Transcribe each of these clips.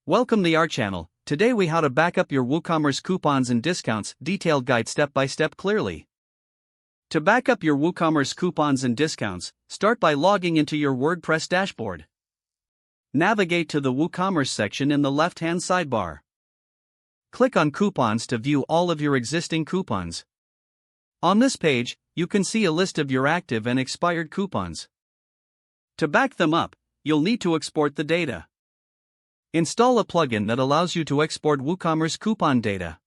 Welcome to our channel. Today we how to back up your WooCommerce coupons and discounts, detailed guide step by step clearly. To back up your WooCommerce coupons and discounts, start by logging into your WordPress dashboard. Navigate to the WooCommerce section in the left-hand sidebar. Click on Coupons to view all of your existing coupons. On this page, you can see a list of your active and expired coupons. To back them up, you'll need to export the data. Install a plugin that allows you to export WooCommerce coupon data.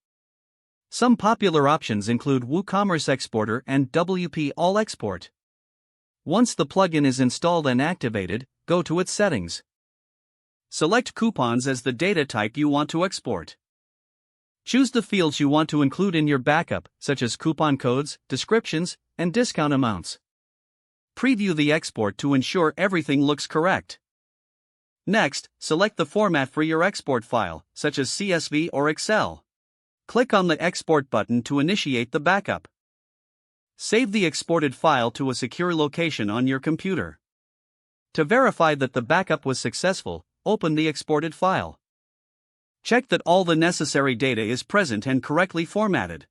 Some popular options include WooCommerce Exporter and WP All Export. Once the plugin is installed and activated, go to its settings. Select coupons as the data type you want to export. Choose the fields you want to include in your backup, such as coupon codes, descriptions, and discount amounts. Preview the export to ensure everything looks correct. Next, select the format for your export file, such as CSV or Excel. Click on the Export button to initiate the backup. Save the exported file to a secure location on your computer. To verify that the backup was successful, open the exported file. Check that all the necessary data is present and correctly formatted.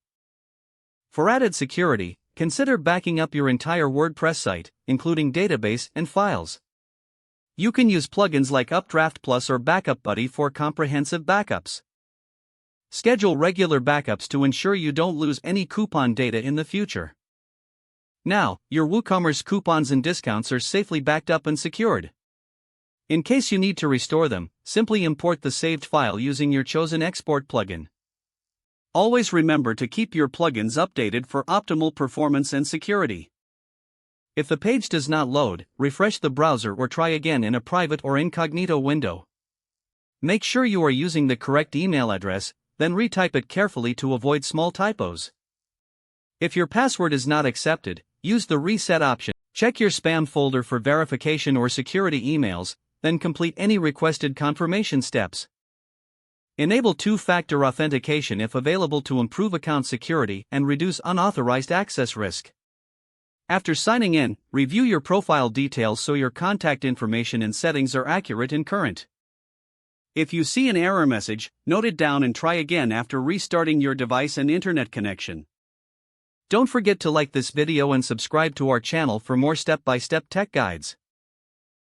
For added security, consider backing up your entire WordPress site, including database and files. You can use plugins like Updraft Plus or Backup Buddy for comprehensive backups. Schedule regular backups to ensure you don't lose any coupon data in the future. Now, your WooCommerce coupons and discounts are safely backed up and secured. In case you need to restore them, simply import the saved file using your chosen export plugin. Always remember to keep your plugins updated for optimal performance and security. If the page does not load, refresh the browser or try again in a private or incognito window. Make sure you are using the correct email address, then retype it carefully to avoid small typos. If your password is not accepted, use the reset option. Check your spam folder for verification or security emails, then complete any requested confirmation steps. Enable two-factor authentication if available to improve account security and reduce unauthorized access risk. After signing in, review your profile details so your contact information and settings are accurate and current. If you see an error message, note it down and try again after restarting your device and internet connection. Don't forget to like this video and subscribe to our channel for more step-by-step tech guides.